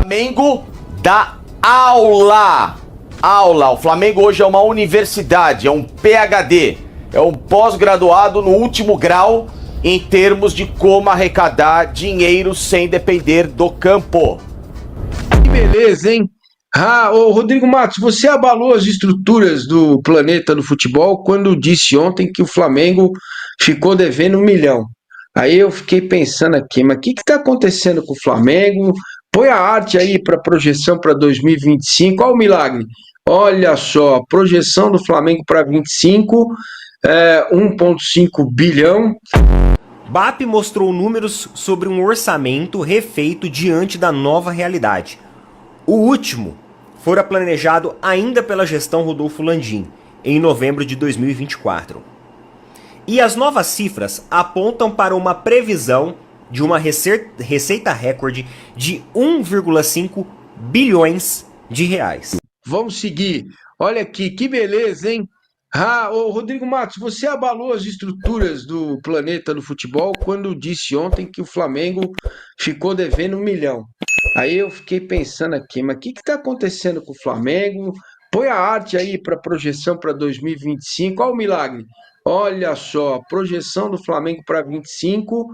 Flamengo dá aula. Aula. O Flamengo hoje é uma universidade, é um PhD, é um pós-graduado no último grau em termos de como arrecadar dinheiro sem depender do campo. Que beleza, hein? Ô Rodrigo Matos, você abalou as estruturas do planeta do futebol quando disse ontem que o Flamengo ficou devendo 1 milhão. Aí eu fiquei pensando aqui, mas o que está acontecendo com o Flamengo? Põe a arte aí para projeção para 2025. Olha o milagre. Olha só, a projeção do Flamengo para 25 é 1,5 bilhão. BAP mostrou números sobre um orçamento refeito diante da nova realidade. O último fora planejado ainda pela gestão Rodolfo Landim, em novembro de 2024. E as novas cifras apontam para uma previsão de uma receita recorde de 1,5 bilhões de reais. Vamos seguir. Olha aqui, que beleza, hein? Ô Rodrigo Matos, você abalou as estruturas do planeta do futebol quando disse ontem que o Flamengo ficou devendo 1 milhão. Aí eu fiquei pensando aqui, mas o que está acontecendo com o Flamengo? Põe a arte aí para projeção para 2025. Olha o milagre. Olha só, a projeção do Flamengo para 25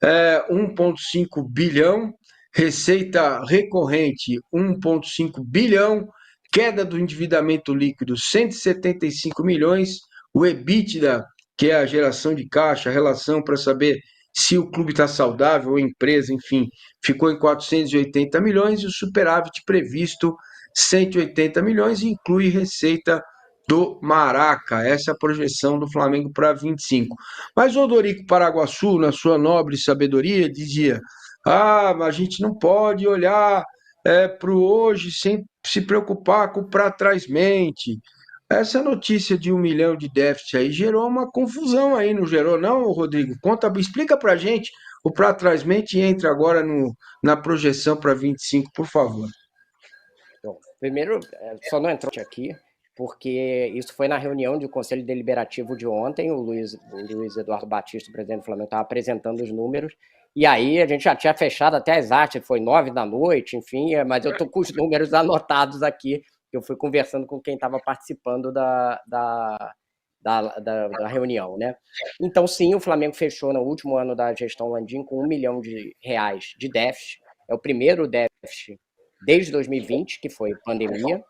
é 1,5 bilhão, receita recorrente 1,5 bilhão, queda do endividamento líquido 175 milhões, o EBITDA, que é a geração de caixa, a relação para saber se o clube está saudável ou a empresa, enfim, ficou em 480 milhões e o superávit previsto 180 milhões, inclui receita do Maraca. Essa é a projeção do Flamengo para 25. Mas o Odorico Paraguaçu, na sua nobre sabedoria, dizia: a gente não pode olhar para o hoje sem se preocupar com o para trás mente. Essa notícia de 1 milhão de déficit aí gerou uma confusão aí, não gerou não, Rodrigo? Explica pra gente o para trás mente e entra agora na projeção para 25, por favor. Bom, primeiro, só não entrou aqui, porque isso foi na reunião do Conselho Deliberativo de ontem, o Luiz Eduardo Batista, o presidente do Flamengo, estava apresentando os números, e aí a gente já tinha fechado até as artes, foi 9 da noite, enfim, mas eu estou com os números anotados aqui, eu fui conversando com quem estava participando da reunião, né? Então, sim, o Flamengo fechou no último ano da gestão Landim com R$1 milhão de déficit, é o primeiro déficit desde 2020, que foi pandemia,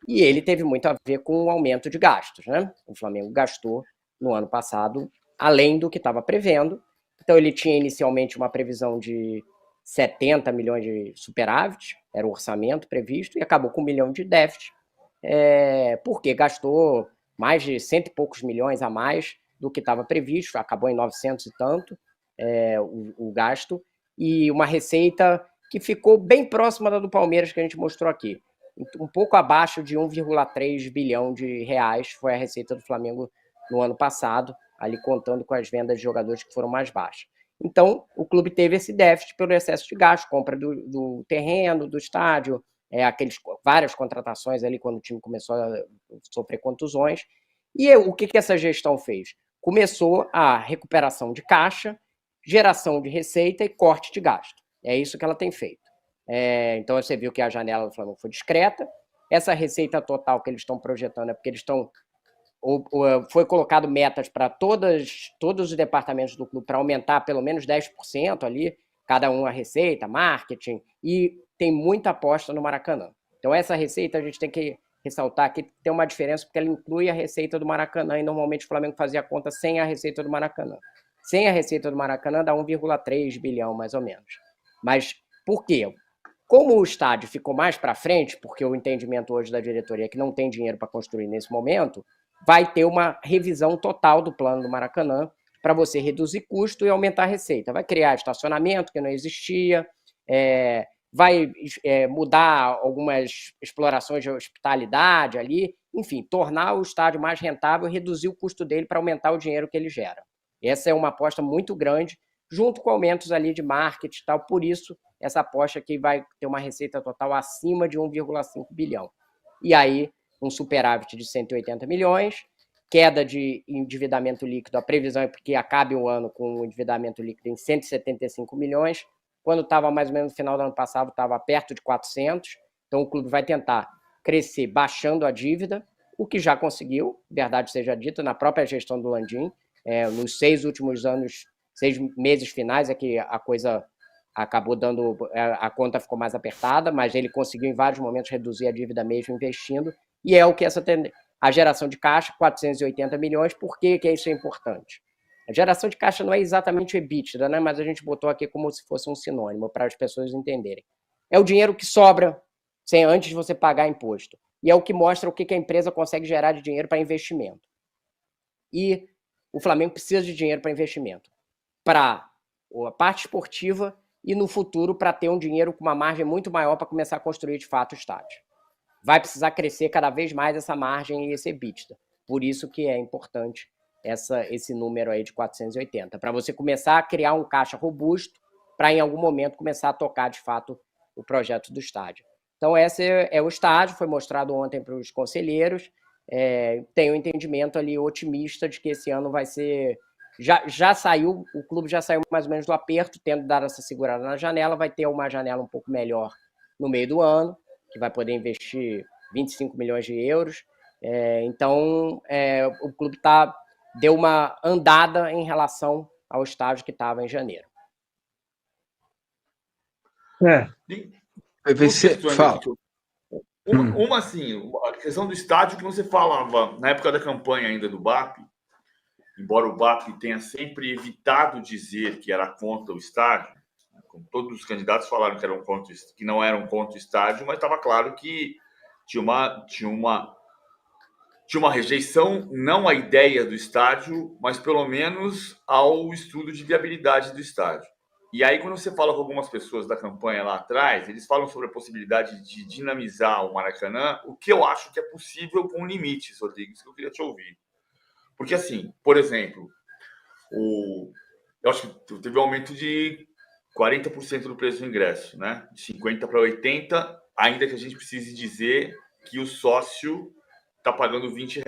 e ele teve muito a ver com o aumento de gastos, né? O Flamengo gastou no ano passado além do que estava prevendo, então ele tinha inicialmente uma previsão de 70 milhões de superávit, era o orçamento previsto, e acabou com 1 milhão de déficit, porque gastou mais de 100 e poucos milhões a mais do que estava previsto, acabou em 900 e tanto o gasto, e uma receita que ficou bem próxima da do Palmeiras, que a gente mostrou aqui. Um pouco abaixo de 1,3 bilhão de reais foi a receita do Flamengo no ano passado, ali contando com as vendas de jogadores que foram mais baixas. Então, o clube teve esse déficit pelo excesso de gasto, compra do terreno, do estádio, várias contratações ali quando o time começou a sofrer contusões. E o que essa gestão fez? Começou a recuperação de caixa, geração de receita e corte de gasto. É isso que ela tem feito. Então você viu que a janela do Flamengo foi discreta. Essa receita total que eles estão projetando é porque eles estão... foi colocado metas para todos os departamentos do clube para aumentar pelo menos 10% ali, cada um a receita, marketing, e tem muita aposta no Maracanã. Então essa receita a gente tem que ressaltar que tem uma diferença porque ela inclui a receita do Maracanã e normalmente o Flamengo fazia a conta sem a receita do Maracanã. Sem a receita do Maracanã dá 1,3 bilhão mais ou menos. Mas por quê? Como o estádio ficou mais para frente, porque o entendimento hoje da diretoria é que não tem dinheiro para construir nesse momento, vai ter uma revisão total do plano do Maracanã para você reduzir custo e aumentar a receita. Vai criar estacionamento que não existia, vai mudar algumas explorações de hospitalidade ali, enfim, tornar o estádio mais rentável e reduzir o custo dele para aumentar o dinheiro que ele gera. Essa é uma aposta muito grande, junto com aumentos ali de marketing e tal, por isso essa aposta aqui vai ter uma receita total acima de 1,5 bilhão. E aí, um superávit de 180 milhões, queda de endividamento líquido, a previsão é porque acabe o ano com um endividamento líquido em 175 milhões, quando estava mais ou menos no final do ano passado, estava perto de 400. Então o clube vai tentar crescer baixando a dívida, o que já conseguiu, verdade seja dita, na própria gestão do Landim. Nos 6 últimos anos, 6 meses finais, é que a coisa acabou dando, a conta ficou mais apertada, mas ele conseguiu em vários momentos reduzir a dívida mesmo investindo, e é o que a geração de caixa, 480 milhões, por que isso é importante? A geração de caixa não é exatamente o EBITDA, né? Mas a gente botou aqui como se fosse um sinônimo para as pessoas entenderem. É o dinheiro que sobra antes de você pagar imposto. E é o que mostra o que a empresa consegue gerar de dinheiro para investimento. E o Flamengo precisa de dinheiro para investimento, para a parte esportiva e no futuro para ter um dinheiro com uma margem muito maior para começar a construir de fato o estádio. Vai precisar crescer cada vez mais essa margem e esse EBITDA. Por isso que é importante esse número aí de 480, para você começar a criar um caixa robusto para em algum momento começar a tocar de fato o projeto do estádio. Então esse é o estádio, foi mostrado ontem para os conselheiros, tem um entendimento ali otimista de que esse ano vai ser... Já saiu, o clube já saiu mais ou menos do aperto, tendo dado essa segurada na janela, vai ter uma janela um pouco melhor no meio do ano, que vai poder investir 25 milhões de euros. Então, o clube deu uma andada em relação ao estágio que estava em janeiro. Fala. Uma assim, a questão do estádio que você falava na época da campanha ainda do BAP, embora o BAP tenha sempre evitado dizer que era contra o estádio, como todos os candidatos falaram que não eram contra o estádio, mas estava claro que tinha uma rejeição, não à ideia do estádio, mas pelo menos ao estudo de viabilidade do estádio. E aí, quando você fala com algumas pessoas da campanha lá atrás, eles falam sobre a possibilidade de dinamizar o Maracanã, o que eu acho que é possível com limites, Rodrigues, que eu queria te ouvir. Porque, assim, por exemplo, eu acho que teve um aumento de 40% do preço do ingresso, né? De 50 para 80, ainda que a gente precise dizer que o sócio está pagando R$20,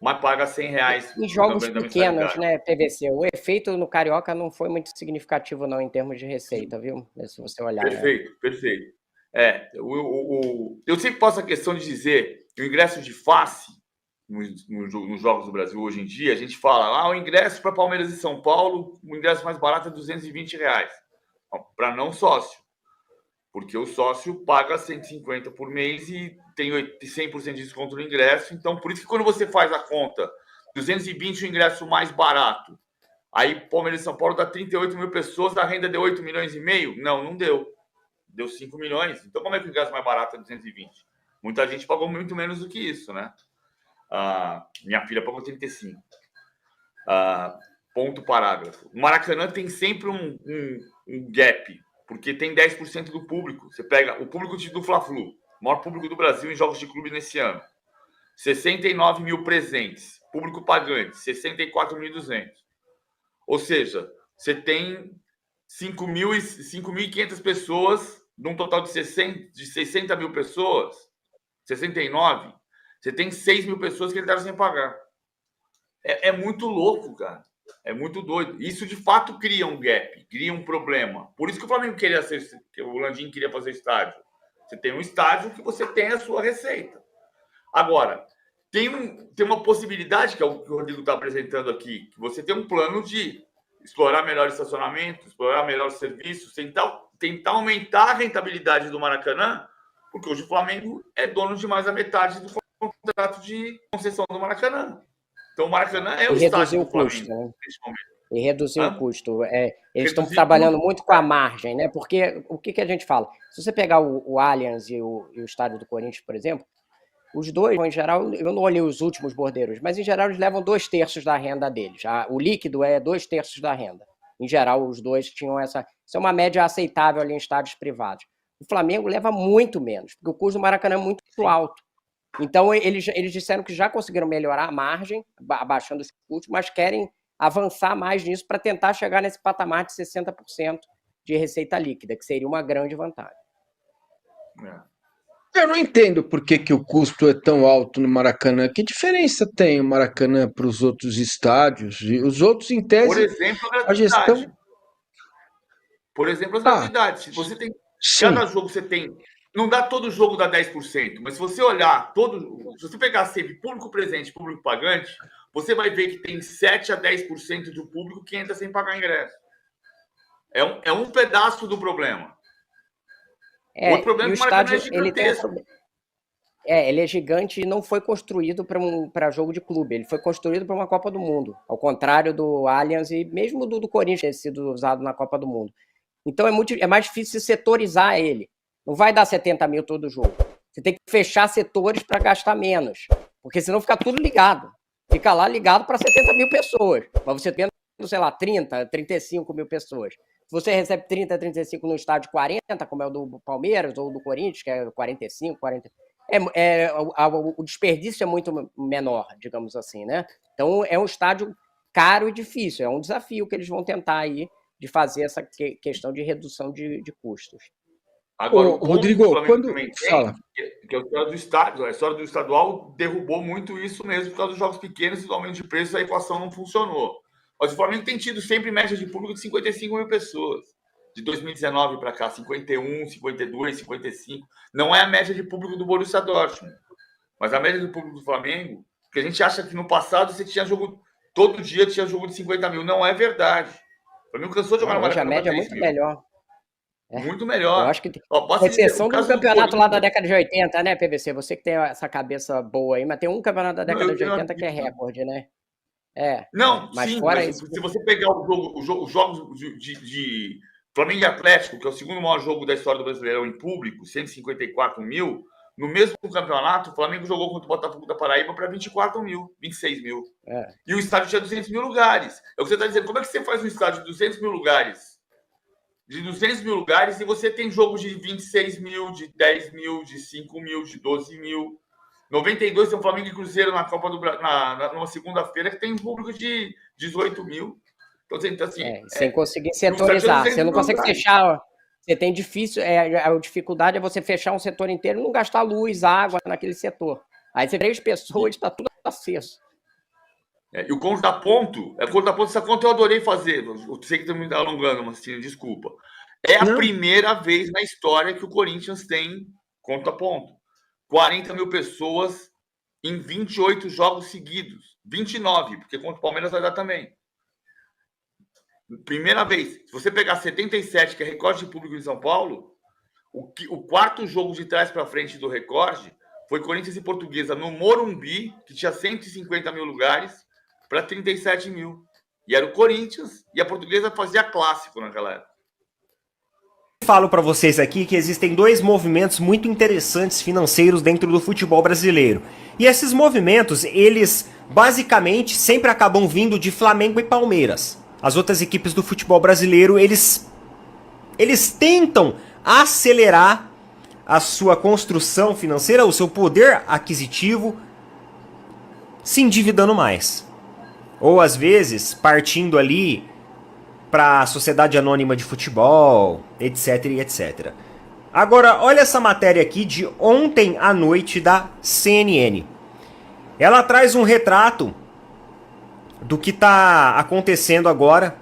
mas paga R$100. Em jogos pequenos, né, PVC? O efeito no Carioca não foi muito significativo, não, em termos de receita, viu? Se você olhar. Perfeito. Eu sempre faço a questão de dizer que o ingresso de face nos Jogos do Brasil hoje em dia, a gente fala, o ingresso para Palmeiras e São Paulo, o ingresso mais barato é R$220. Para não sócio. Porque o sócio paga 150 por mês e tem 100% de desconto no ingresso. Então, por isso que quando você faz a conta, 220 o ingresso mais barato, aí Palmeiras e São Paulo dá 38 mil pessoas, a renda deu 8 milhões e meio? Não deu. Deu 5 milhões. Então, como é que o ingresso mais barato é 220? Muita gente pagou muito menos do que isso, né? Minha filha pagou 35. Ponto parágrafo. O Maracanã tem sempre um gap, porque tem 10% do público. Você pega o público do Fla-Flu, o maior público do Brasil em jogos de clube nesse ano. 69 mil presentes. Público pagante, 64.200. Ou seja, você tem 5.500 pessoas, num total de 60 mil pessoas, 69, você tem 6 mil pessoas que entraram sem pagar. É muito louco, cara. É muito doido. Isso, de fato, cria um gap, cria um problema. Por isso que o Flamengo o Landim queria fazer estádio. Você tem um estádio que você tem a sua receita. Agora, tem uma possibilidade, que é o que o Rodrigo está apresentando aqui, que você tem um plano de explorar melhor estacionamento, explorar melhor serviços, tentar aumentar a rentabilidade do Maracanã, porque hoje o Flamengo é dono de mais da metade do contrato de concessão do Maracanã. Então, o Maracanã é o estádio do Flamengo, custo, né? nesse momento. E reduzir o custo. Eles estão trabalhando muito com a margem, né? Porque o que a gente fala? Se você pegar o Allianz e o estádio do Corinthians, por exemplo, os dois, em geral, eu não olhei os últimos bordeiros, mas em geral eles levam 2/3 da renda deles. O líquido é 2/3 da renda. Em geral, os dois tinham essa... Isso é uma média aceitável ali em estádios privados. O Flamengo leva muito menos, porque o custo do Maracanã é muito alto. Então, eles disseram que já conseguiram melhorar a margem, abaixando os custos, mas querem avançar mais nisso para tentar chegar nesse patamar de 60% de receita líquida, que seria uma grande vantagem. Eu não entendo por que o custo é tão alto no Maracanã. Que diferença tem o Maracanã para os outros estádios? Os outros, em tese, por exemplo, a gestão... Por exemplo, as gratuidades. Se você tem. Cada jogo você tem. Não dá todo jogo dá 10%, mas se você olhar se você pegar sempre público presente, público pagante, você vai ver que tem 7 a 10% do público que entra sem pagar ingresso. É um pedaço do problema. O problema é que o estádio ele é gigante e não foi construído para jogo de clube. Ele foi construído para uma Copa do Mundo, ao contrário do Allianz e mesmo do Corinthians ter sido usado na Copa do Mundo. Então é mais difícil setorizar ele. Não vai dar 70 mil todo jogo. Você tem que fechar setores para gastar menos, porque senão fica tudo ligado. Fica lá ligado para 70 mil pessoas. Mas você tem, sei lá, 30, 35 mil pessoas. Se você recebe 30, 35 no estádio 40, como é o do Palmeiras ou do Corinthians, que é 45, 40... o desperdício é muito menor, digamos assim, né? Então é um estádio caro e difícil. É um desafio que eles vão tentar aí de fazer essa questão de redução de custos. Agora, Rodrigo, quando fala que é a história do estádio, a história do estadual derrubou muito isso mesmo por causa dos jogos pequenos e do aumento de preço, a equação não funcionou. Mas o Flamengo tem tido sempre média de público de 55 mil pessoas. De 2019 para cá, 51, 52, 55. Não é a média de público do Borussia Dortmund. Mas a média de público do Flamengo, porque a gente acha que no passado você tinha jogo, todo dia tinha jogo de 50 mil. Não é verdade. O Flamengo cansou de jogar no Maracanã. A média é muito melhor. Muito melhor. Eu acho que com exceção do campeonato lá da década de 80, né, PVC? Você que tem essa cabeça boa aí, mas tem um campeonato da década de 80 que é recorde, né? Não, mas sim, fora mas isso... se você pegar os jogos de Flamengo e Atlético, que é o segundo maior jogo da história do Brasileirão em público, 154 mil, no mesmo campeonato, o Flamengo jogou contra o Botafogo da Paraíba para 24 mil, 26 mil. E o estádio tinha 200 mil lugares. É o que você está dizendo. Como é que você faz um estádio de 200 mil lugares? De 200 mil lugares e você tem jogos de 26 mil, de 10 mil, de 5 mil, de 12 mil. 92 tem o Flamengo e Cruzeiro na Copa do Brasil, numa segunda-feira, que tem um público de 18 mil. Então, assim, sem conseguir setorizar. Você não consegue fechar. Você tem a dificuldade é você fechar um setor inteiro e não gastar luz, água naquele setor. Aí você tem 3 pessoas, está tudo aceso. E o contraponto, essa conta eu adorei fazer. Eu sei que estou me alongando, mas desculpa. É a primeira vez na história que o Corinthians tem contraponto. 40 mil pessoas em 28 jogos seguidos. 29, porque contra o Palmeiras vai dar também. Primeira vez. Se você pegar 77, que é recorde de público em São Paulo, o quarto jogo de trás para frente do recorde foi Corinthians e Portuguesa no Morumbi, que tinha 150 mil lugares, para 37 mil. E era o Corinthians e a Portuguesa fazia clássico naquela época. Falo para vocês aqui que existem 2 movimentos muito interessantes financeiros dentro do futebol brasileiro. E esses movimentos, eles basicamente sempre acabam vindo de Flamengo e Palmeiras. As outras equipes do futebol brasileiro, eles tentam acelerar a sua construção financeira, o seu poder aquisitivo, se endividando mais. Ou às vezes partindo ali para a Sociedade Anônima de Futebol, etc e etc. Agora, olha essa matéria aqui de ontem à noite da CNN. Ela traz um retrato do que está acontecendo agora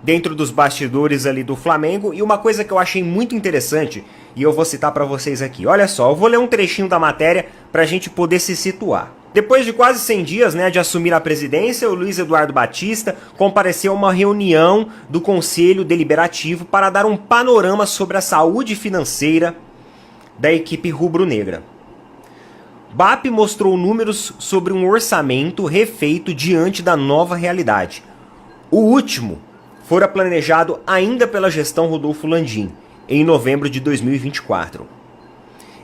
dentro dos bastidores ali do Flamengo e uma coisa que eu achei muito interessante e eu vou citar para vocês aqui. Olha só, eu vou ler um trechinho da matéria para a gente poder se situar. Depois de quase 100 dias, de assumir a presidência, o Luiz Eduardo Batista compareceu a uma reunião do Conselho Deliberativo para dar um panorama sobre a saúde financeira da equipe rubro-negra. BAP mostrou números sobre um orçamento refeito diante da nova realidade. O último fora planejado ainda pela gestão Rodolfo Landim, em novembro de 2024.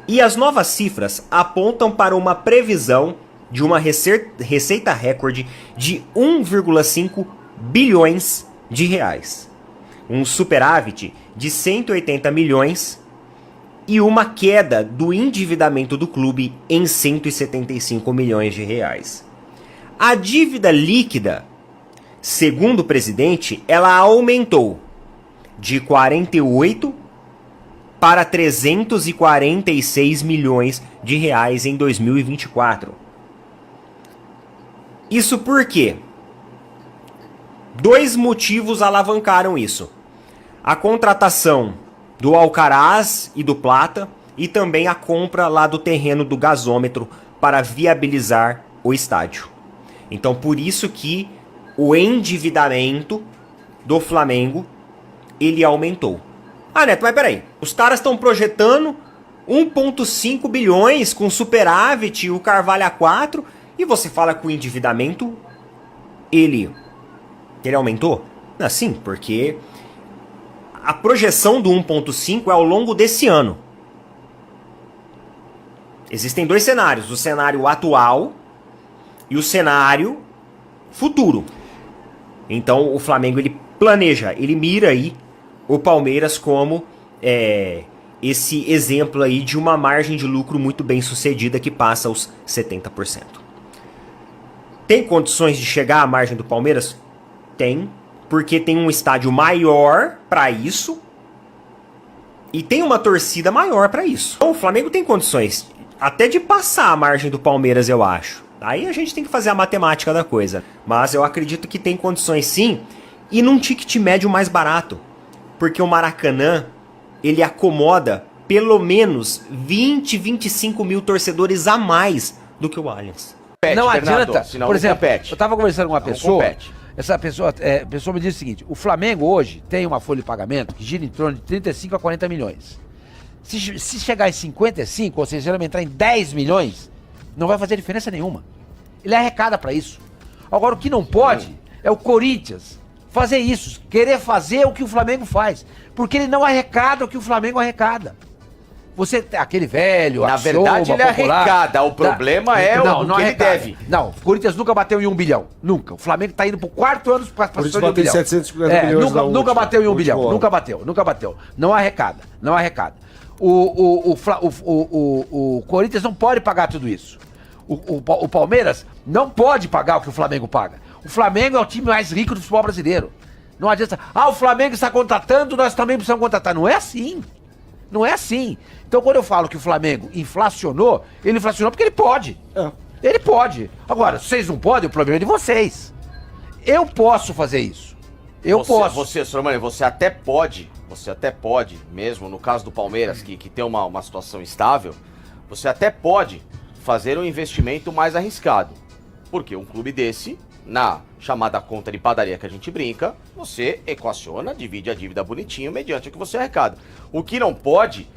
E as novas cifras apontam para uma previsão de uma receita recorde de 1,5 bilhões de reais, um superávit de 180 milhões e uma queda do endividamento do clube em 175 milhões de reais. A dívida líquida, segundo o presidente, ela aumentou de 48 para 346 milhões de reais em 2024. Isso por quê? 2 motivos alavancaram isso. a contratação do Alcaraz e do Plata e também a compra lá do terreno do gasômetro para viabilizar o estádio. Então por isso que o endividamento do Flamengo ele aumentou. Ah, Neto, mas peraí, os caras estão projetando 1,5 bilhões com superávit e o Carvalho a 4 e você fala que o endividamento ele aumentou? Sim, porque a projeção do 1,5 é ao longo desse ano. Existem dois cenários, o cenário atual e o cenário futuro. Então o Flamengo ele planeja, ele mira aí o Palmeiras como esse exemplo aí de uma margem de lucro muito bem sucedida que passa os 70%. Tem condições de chegar à margem do Palmeiras? Tem, porque tem um estádio maior para isso e tem uma torcida maior para isso. Então, o Flamengo tem condições até de passar a margem do Palmeiras, eu acho. Aí a gente tem que fazer a matemática da coisa. Mas eu acredito que tem condições sim, e num ticket médio mais barato. Porque o Maracanã, ele acomoda pelo menos 20, 25 mil torcedores a mais do que o Allianz. Não Bernardo, adianta, senão por não exemplo, compete. eu tava conversando com uma Não pessoa, compete. essa pessoa me disse o seguinte, o Flamengo hoje tem uma folha de pagamento que gira em torno de 35 a 40 milhões. Se chegar em 55, ou seja, ele entrar em 10 milhões, não vai fazer diferença nenhuma. Ele arrecada pra isso. Agora, o que não pode é o Corinthians fazer isso, querer fazer o que o Flamengo faz, porque ele não arrecada o que o Flamengo arrecada. Você, aquele velho, Na axioma verdade, ele popular, arrecada. O problema é o que ele arrecada. deve. Não, o Corinthians nunca bateu em 1 bilhão. Nunca. O Flamengo tá indo pro quarto ano pra Por isso passar de 1 bateu bilhão. 750 milhões na nunca última, bateu em 1 último bilhão. ano. Nunca bateu. Não arrecada. O Corinthians não pode pagar tudo isso. O Palmeiras não pode pagar o que o Flamengo paga. O Flamengo é o time mais rico do futebol brasileiro. Não adianta. O Flamengo está contratando, nós também precisamos contratar. Não é assim. Não é assim. Então, quando eu falo que o Flamengo inflacionou, ele inflacionou porque ele pode. Ele pode. Agora, se vocês não podem, o problema é de vocês. Eu posso fazer isso. Você, Sormani, você até pode, mesmo no caso do Palmeiras, que tem uma situação estável, você até pode fazer um investimento mais arriscado. Porque um clube desse, na chamada conta de padaria que a gente brinca, você equaciona, divide a dívida bonitinho mediante o que você arrecada. O que não pode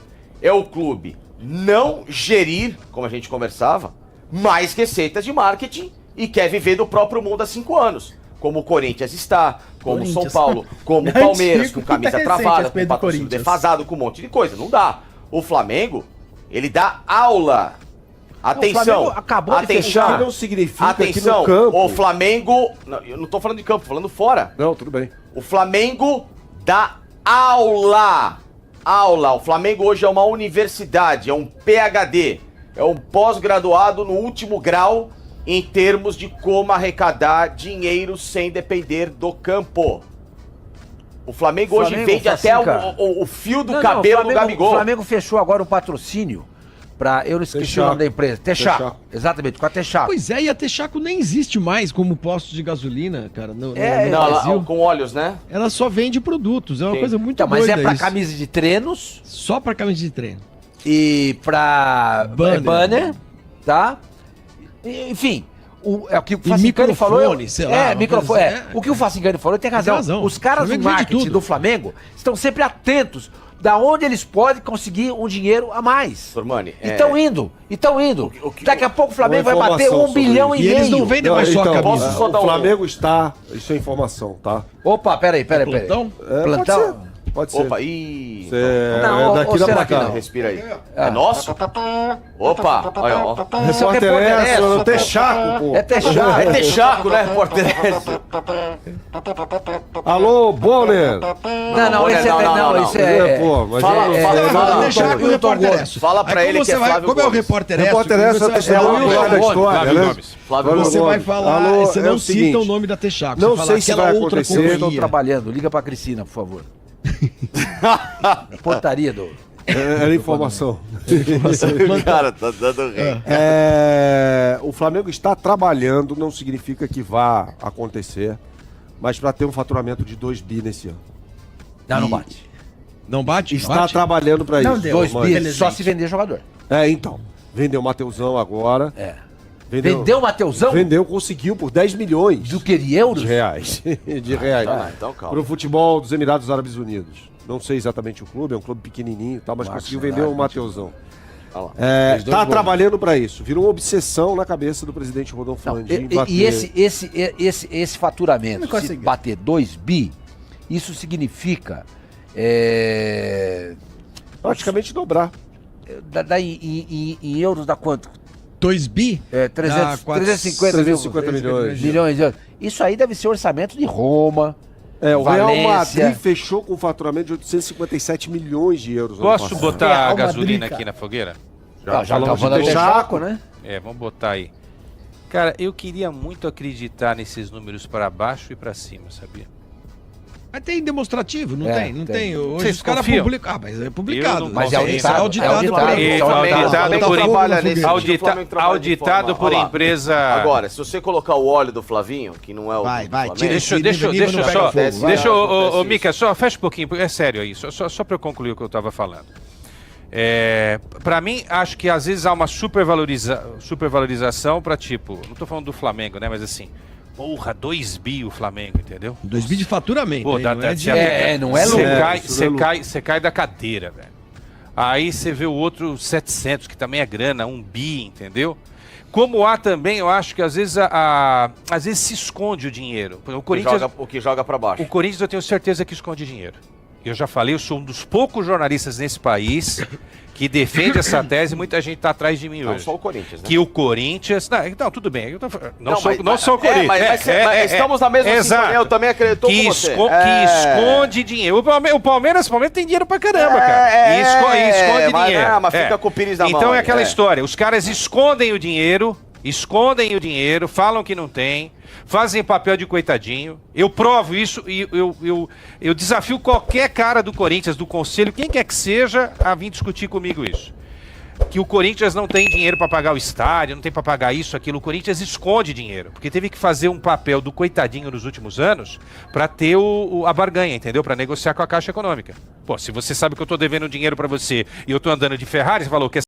é o clube não gerir, como a gente conversava, mais receitas de marketing e quer viver do próprio mundo há 5 anos. Como o Corinthians está, como o São Paulo, como o Palmeiras, com camisa travada, com patrocínio defasado, com um monte de coisa. Não dá. O Flamengo, ele dá aula. Atenção, acabou de atenção, fechar. Não significa atenção, que no campo... o Flamengo, não, eu não tô falando de campo, tô falando fora. Não, tudo bem. O Flamengo dá aula. O Flamengo hoje é uma universidade, é um PhD, é um pós-graduado no último grau em termos de como arrecadar dinheiro sem depender do campo. O Flamengo hoje vende até o fio do cabelo do Gabigol. O Flamengo fechou agora o patrocínio pra, eu não esqueci o nome da empresa, Texaco. Exatamente, com a Texaco. Pois é, e a Texaco nem existe mais como posto de gasolina, cara, no Não, Brasil. com óleos, né? Ela só vende produtos, é uma Sim. coisa muito Então, mas doida é pra isso. camisa de treinos Só pra camisa de treino. e pra banner, tá? Enfim, é o que o Facingani falou. microfone, sei lá, uma microfone. coisa assim, O que o Facingani falou, ele tem razão. razão. Os caras O do Flamengo vende marketing tudo. do Flamengo estão sempre atentos da onde eles podem conseguir um dinheiro a mais. Sormani, Estão indo. Daqui a pouco o Flamengo vai Uma bater informação 1 bilhão sobre e E eles meio. não vendem mais só a camisa. posso só dar o Flamengo está... Isso é informação, tá? Opa, peraí. Plantão? Plantão? Pode ser. Opa, Não, daqui ou da será pra que cá. não? respira aí. É nosso? Opa, olha, ó. Esse é o Repórter repórter essa, S. não tem chaco, pô. É Texaco. É Texaco, né, repórter? Alô, Bonner. Não, esse é... Não, isso é... Pô, mas Fala, fala. Texaco e o repórter Esso. Fala pra Aí ele como que é você vai- Flávio Como é o Gomes. repórter Esso? Repórter essa você vai é o o melhor da história, Flávio né? Gomes. Flávio Vamos Você Gomes. vai falar, Alô, você é não o cita seguinte, o nome da Texaco. não você fala sei se aquela vai outra acontecer, Eu tô companhia. trabalhando, liga pra Cristina, por favor. Portaria do... Era informação. Cara, tá dando rei. O Flamengo está trabalhando, não significa que vá acontecer, mas para ter um faturamento de 2 bi nesse ano. Não bate. Não bate? Está Bate? trabalhando para Não isso. deu. 2 bi Felizmente. só se vender jogador. Então. Vendeu o Mateusão agora. Vendeu o Mateusão? Conseguiu por 10 milhões Do que de euros? de reais. de reais. Então calma. Para o futebol dos Emirados Árabes Unidos. Não sei exatamente o clube, é um clube pequenininho e tal, mas conseguiu vender o Mateusão. Tá trabalhando para isso. Virou uma obsessão na cabeça do presidente Rodolfo Landim. E esse faturamento, Não se conseguiu. bater 2 bi, isso significa Praticamente dobrar. em euros dá quanto? 2 bi? 350 milhões. milhões de euros. Isso aí deve ser orçamento de Roma. O Real Valência. Madrid fechou com um faturamento de 857 milhões de euros. ano Posso passado. botar Real a Madrid, gasolina cara. aqui na fogueira? Já falamos tá de falando Texaco, Texaco, né? Vamos botar aí. Cara, eu queria muito acreditar nesses números para baixo e para cima, sabia? Mas tem demonstrativo, não É, tem? Não tem. tem. Hoje Vocês os caras confiam? publicam. Ah, mas é publicado. Eu não Mas é confio. auditado. auditado por auditado. aí. Auditado por trabalha nesse auditado por empresa. Agora, se você colocar o óleo do Flavinho, que não é o Vai, do vai, Flamengo, tira Deixa nível não pega só. fogo, vai. Deixa, Acontece ô, isso. Mica, só fecha um pouquinho, é sério aí, só para eu concluir o que eu estava falando. Para mim, acho que às vezes há uma supervalorização para tipo, não tô falando do Flamengo, né, mas assim, porra, 2 bi o Flamengo, entendeu? 2 bi de faturamento. Pô, hein? dá, Não dá, é de... não é lucro. Você cai da cadeira, velho. Aí você vê o outro 700, que também é grana, 1 bi, entendeu? Como há também, eu acho que às vezes às vezes se esconde o dinheiro. O Corinthians, o que joga pra baixo. o Corinthians eu tenho certeza que esconde dinheiro. Eu já falei, eu sou um dos poucos jornalistas nesse país que defende essa tese, muita gente tá atrás de mim Não hoje. só o Corinthians, né? Que o Corinthians... Não, tudo bem. Não sou o É, Corinthians. mas estamos na mesma exato. sintonia, eu também acredito que, com você. que esconde dinheiro. O Palmeiras tem dinheiro pra caramba, cara. E esconde mas, dinheiro. mas fica com o pires na mão. Então é aí, aquela história. Os caras escondem o dinheiro, falam que não tem, fazem papel de coitadinho. Eu provo isso e eu desafio qualquer cara do Corinthians, do Conselho, quem quer que seja, a vir discutir comigo isso. Que o Corinthians não tem dinheiro para pagar o estádio, não tem para pagar isso, aquilo. O Corinthians esconde dinheiro, porque teve que fazer um papel do coitadinho nos últimos anos para ter a barganha, entendeu? Para negociar com a Caixa Econômica. Pô, se você sabe que eu tô devendo dinheiro para você e eu tô andando de Ferrari, você falou que